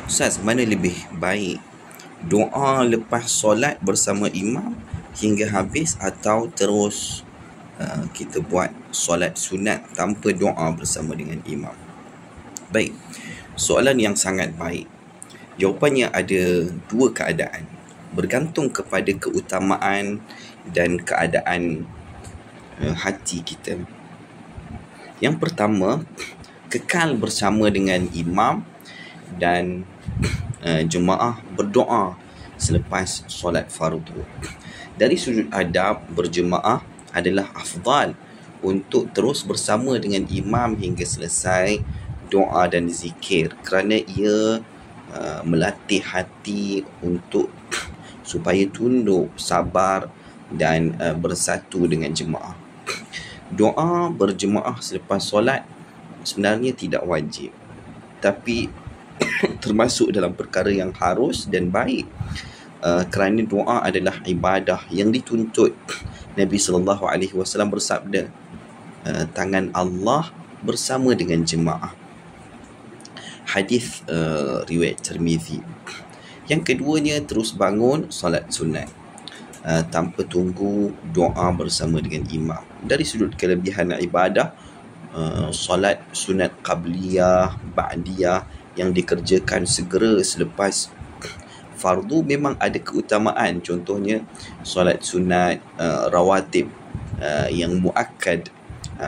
Ustaz, mana lebih baik? Doa lepas solat bersama imam hingga habis atau terus kita buat solat sunat tanpa doa bersama dengan imam? Baik, soalan yang sangat baik. Jawapannya ada dua keadaan, bergantung kepada keutamaan dan keadaan hati kita. Yang pertama, kekal bersama dengan imam dan jemaah berdoa selepas solat fardu. Dari sudut adab, berjemaah adalah afdal untuk terus bersama dengan imam hingga selesai doa dan zikir, kerana ia melatih hati untuk supaya tunduk, sabar dan bersatu dengan jemaah. Doa berjemaah selepas solat sebenarnya tidak wajib, tapi termasuk dalam perkara yang harus dan baik, kerana doa adalah ibadah yang dituntut. Nabi SAW bersabda, tangan Allah bersama dengan jemaah. Hadis riwayat Tirmizi. Yang keduanya, terus bangun solat sunat tanpa tunggu doa bersama dengan imam. Dari sudut kelebihan ibadah, solat sunat qabliyah, ba'diyah yang dikerjakan segera selepas fardu memang ada keutamaan. Contohnya solat sunat rawatib yang muakkad,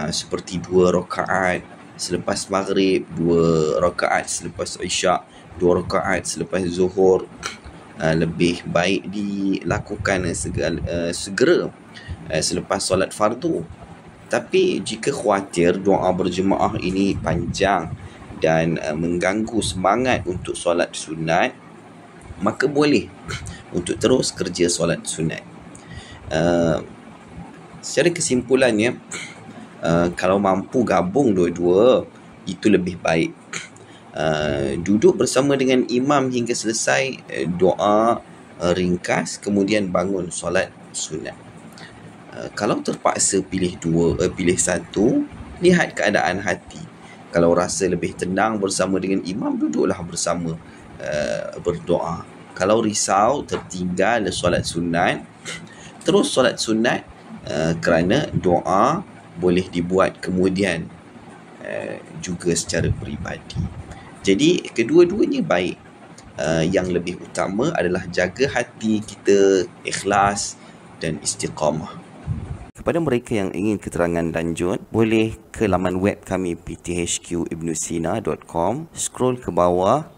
seperti 2 rakaat selepas maghrib, 2 rakaat selepas isyak, 2 rakaat selepas zuhur, lebih baik dilakukan segera selepas solat fardu. Tapi jika khawatir doa berjemaah ini panjang dan mengganggu semangat untuk solat sunat, maka boleh untuk terus kerja solat sunat. Secara kesimpulannya, kalau mampu gabung dua-dua, itu lebih baik. Duduk bersama dengan imam hingga selesai doa ringkas, kemudian bangun solat sunat. Kalau terpaksa pilih satu, lihat keadaan hati. Kalau rasa lebih tenang bersama dengan imam, duduklah bersama berdoa. Kalau risau tertinggal solat sunat, terus solat sunat, kerana doa boleh dibuat kemudian juga secara peribadi. Jadi kedua-duanya baik. Yang lebih utama adalah jaga hati kita ikhlas dan istiqamah. Kepada mereka yang ingin keterangan lanjut, boleh ke laman web kami pthqibnusina.com. Scroll ke bawah,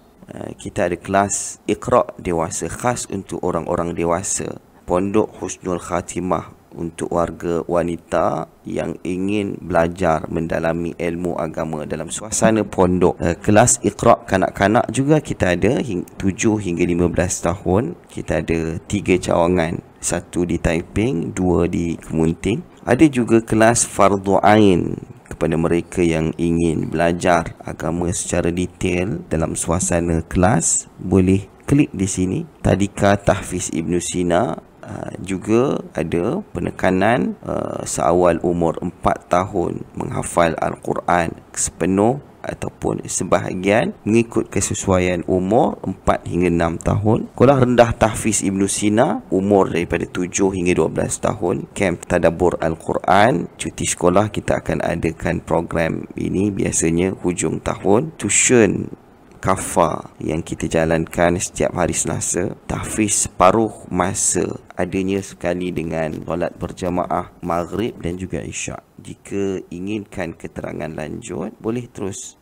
kita ada kelas Iqra' dewasa khas untuk orang-orang dewasa. Pondok Husnul Khatimah untuk warga wanita yang ingin belajar mendalami ilmu agama dalam suasana pondok. Kelas Iqra' kanak-kanak juga kita ada 7 hingga 15 tahun. Kita ada 3 cawangan, 1 di Taiping, 2 di Kemunting. Ada juga kelas Fardhu Ain kepada mereka yang ingin belajar agama secara detail dalam suasana kelas. Boleh klik di sini, Tadika Tahfiz Ibn Sina. Juga ada penekanan seawal umur 4 tahun menghafal Al-Quran sepenuh ataupun sebahagian mengikut kesesuaian umur 4 hingga 6 tahun. Sekolah rendah Tahfiz Ibn Sina umur daripada 7 hingga 12 tahun. Kamp Tadabbur Al-Quran, cuti sekolah kita akan adakan program ini biasanya hujung tahun. Tuition Kafa yang kita jalankan setiap hari Selasa. Tahfiz separuh masa, adanya sekali dengan solat berjamaah maghrib dan juga isyak. Jika inginkan keterangan lanjut, boleh terus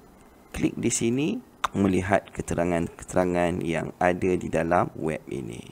klik di sini melihat keterangan-keterangan yang ada di dalam web ini.